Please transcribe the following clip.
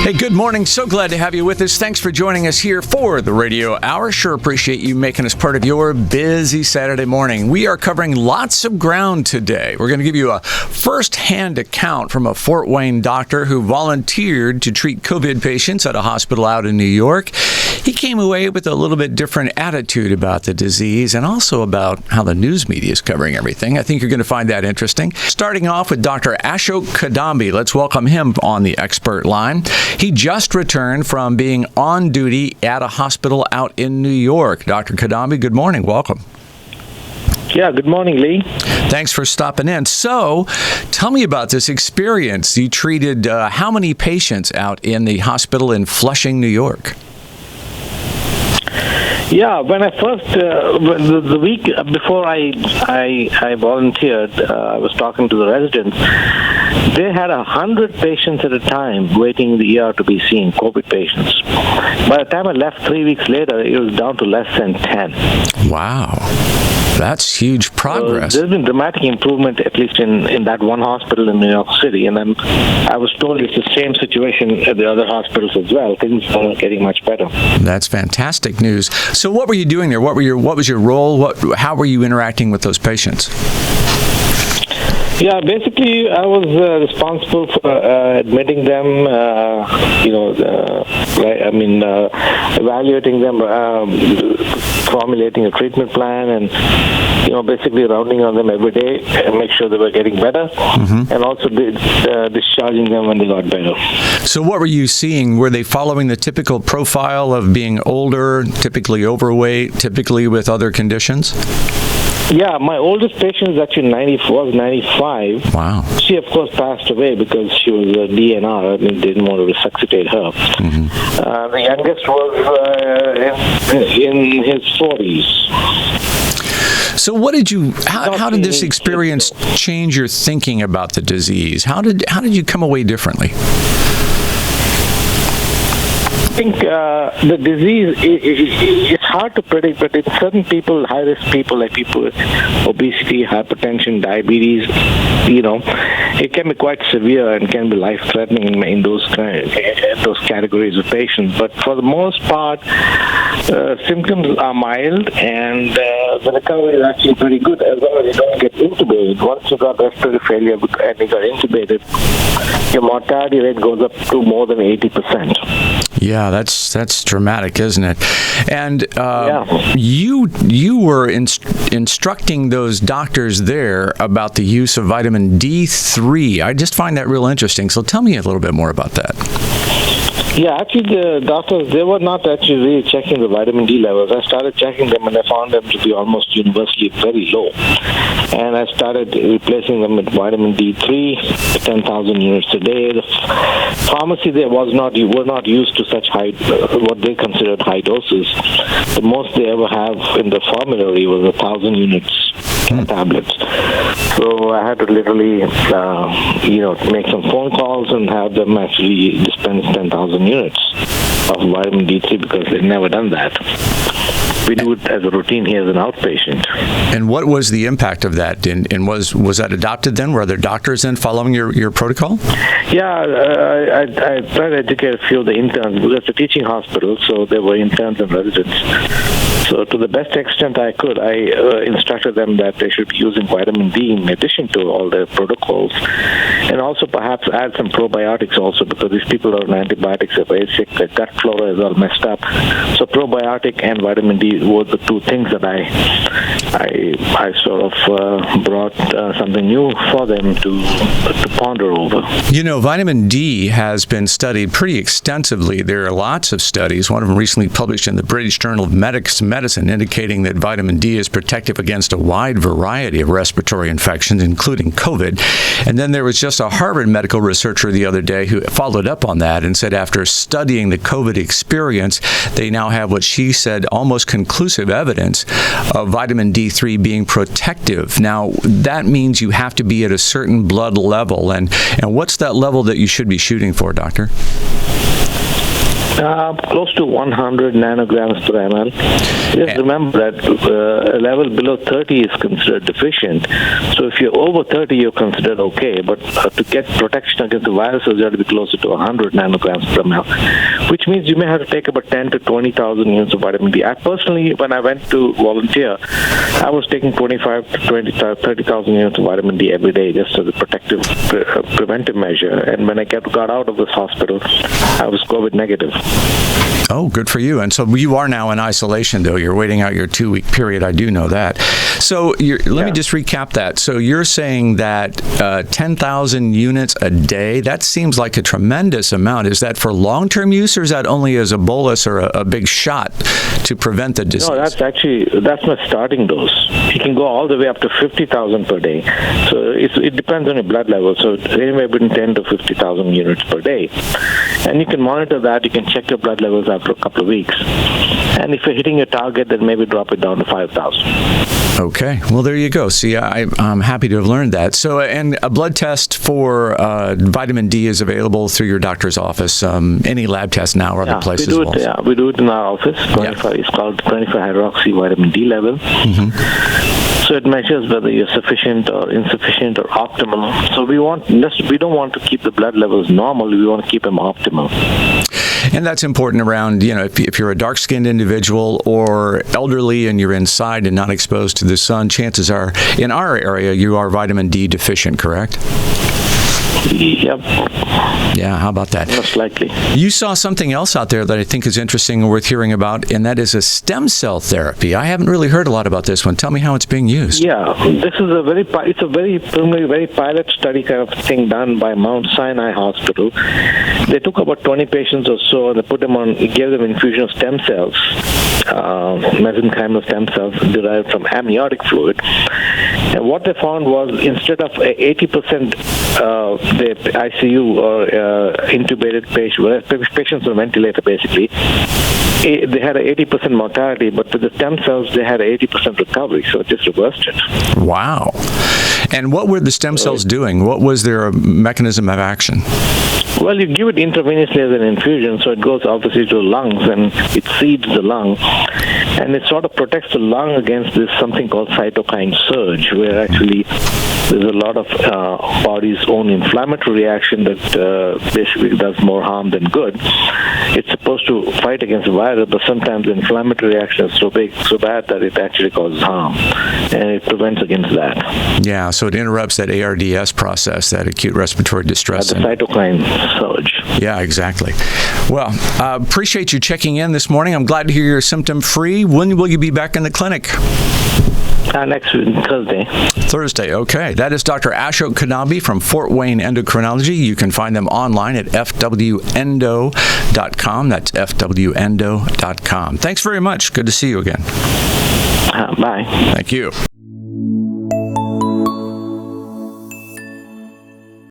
Hey, good morning. So glad to have you with us. Thanks for joining us here for the Radio Hour. Sure appreciate you making us part of your busy Saturday morning. We are covering lots of ground today. We're going to give you a first-hand account from a Fort Wayne doctor who volunteered to treat COVID patients at a hospital out in New York. He came away with a little bit different attitude about the disease and also about how the news media is covering everything. I think you're going to find that interesting. Starting off with Dr. Ashok Kadambi. Let's welcome him on the expert line. He just returned from being on duty at a hospital out in New York. Dr. Kadambi, good morning. Welcome. Yeah, good morning, Lee. Thanks for stopping in. So, tell me about this experience. You treated how many patients out in the hospital in Flushing, New York? Yeah, when I first, the week before I volunteered, I was talking to the residents. They had 100 patients at a time waiting in the ER to be seen, COVID patients. By the time I left 3 weeks later, it was down to less than 10. Wow. That's huge progress. So there's been dramatic improvement, at least in that one hospital in New York City. And I was told it's the same situation at the other hospitals as well. Things are getting much better. That's fantastic news. So what were you doing there? What was your role? How were you interacting with those patients? Yeah, basically, I was responsible for admitting them, evaluating them, formulating a treatment plan, and, basically rounding on them every day and make sure they were getting better, and also discharging them when they got better. So what were you seeing? Were they following the typical profile of being older, typically overweight, typically with other conditions? Yeah, my oldest patient is actually 95. Wow. She, of course, passed away because she was a DNR. I mean, they didn't want to resuscitate her. The youngest was in his 40s. So what did you, how did this experience change your thinking about the disease? How did you come away differently? I think the disease, it's hard to predict, but in certain people, high-risk people, like people with obesity, hypertension, diabetes, it can be quite severe and can be life-threatening in those categories of patients. But for the most part, symptoms are mild, and the recovery is actually pretty good as long as you don't get intubated. Once you got respiratory failure and you got intubated, your mortality rate goes up to more than 80%. Yeah, that's dramatic, isn't it? And you were instructing those doctors there about the use of vitamin D3. I just find that real interesting. So tell me a little bit more about that. Yeah, actually the doctors, they were not actually really checking the vitamin D levels. I started checking them and I found them to be almost universally very low. And I started replacing them with vitamin D3, 10,000 units a day. The pharmacy there were not used to such high, what they considered high doses. The most they ever have in the formulary was 1,000 units tablets. So I had to literally, make some phone calls and have them actually dispense 10,000 units of vitamin D3 because they've never done that. We do it as a routine here as an outpatient. And what was the impact of that? And was that adopted then? Were there doctors then following your protocol? Yeah, I tried to educate a few of the interns because it's a teaching hospital, so there were interns and residents. So to the best extent I could, I instructed them that they should be using vitamin D in addition to all their protocols. And also perhaps add some probiotics also because these people are on antibiotics, they're very sick, their gut flora is all messed up. So probiotic and vitamin D were the two things that I sort of brought something new for them to ponder over. Vitamin D has been studied pretty extensively. There are lots of studies, one of them recently published in the British Journal of Medicine, indicating that vitamin D is protective against a wide variety of respiratory infections, including COVID. And then there was just a Harvard medical researcher the other day who followed up on that and said after studying the COVID experience, they now have what she said almost conclusive evidence of vitamin D3 being protective. Now, that means you have to be at a certain blood level. And what's that level that you should be shooting for, doctor? Close to 100 nanograms per ml. Just remember that a level below 30 is considered deficient. So if you're over 30, you're considered okay. But to get protection against the viruses, you have to be closer to 100 nanograms per ml, which means you may have to take about 10 to 20,000 units of vitamin D. I personally, when I went to volunteer, I was taking 25 to 30,000 units of vitamin D every day just as a protective, preventive measure. And when I got out of this hospital, I was COVID negative. Oh, good for you. And so you are now in isolation, though. You're waiting out your 2-week period. I do know that. So let me just recap that. So you're saying that 10,000 units a day, that seems like a tremendous amount. Is that for long-term use, or is that only as a bolus or a big shot to prevent the disease? No, that's my starting dose. You can go all the way up to 50,000 per day. So it depends on your blood level. So anywhere between 10 to 50,000 units per day. And you can monitor that. You can check your blood levels after a couple of weeks. And if you're hitting your target, then maybe drop it down to 5,000. Okay. Well, there you go. See, I'm happy to have learned that. So, and a blood test for vitamin D is available through your doctor's office. Any lab test now or other places? We do it in our office. It's called 25-hydroxy vitamin D level. Mm-hmm. So it measures whether you're sufficient or insufficient or optimal. So we don't want to keep the blood levels normal. We want to keep them optimal. And that's important around, if you're a dark-skinned individual or elderly and you're inside and not exposed to the sun, chances are, in our area, you are vitamin D deficient, correct? Yep. Yeah, how about that? Most likely. You saw something else out there that I think is interesting and worth hearing about, and that is a stem cell therapy. I haven't really heard a lot about this one. Tell me how it's being used. Yeah, this is a very preliminary, very pilot study kind of thing done by Mount Sinai Hospital. They took about 20 patients or so, and they gave them infusion of stem cells, mesenchymal stem cells derived from amniotic fluid. And what they found was instead of 80% the ICU or intubated patients on ventilator, basically, they had an 80% mortality, but with the stem cells, they had an 80% recovery, so it just reversed it. Wow. And what were the stem cells doing? What was their mechanism of action? Well, you give it intravenously as an infusion, so it goes obviously to the lungs and it seeds the lung. And it sort of protects the lung against this something called cytokine surge, where actually there's a lot of body's own inflammatory reaction that basically does more harm than good. It's supposed to fight against the virus, but sometimes the inflammatory reaction is so bad that it actually causes harm, and it prevents against that. Yeah, so it interrupts that ARDS process, that acute respiratory distress. The cytokine surge. Yeah, exactly. Well, appreciate you checking in this morning. I'm glad to hear you're symptom-free. When will you be back in the clinic? Next week, Thursday. Thursday, okay. That is Dr. Ashok Kadambi from Fort Wayne Endocrinology. You can find them online at fwendo.com. That's fwendo.com. Thanks very much. Good to see you again. Bye. Thank you.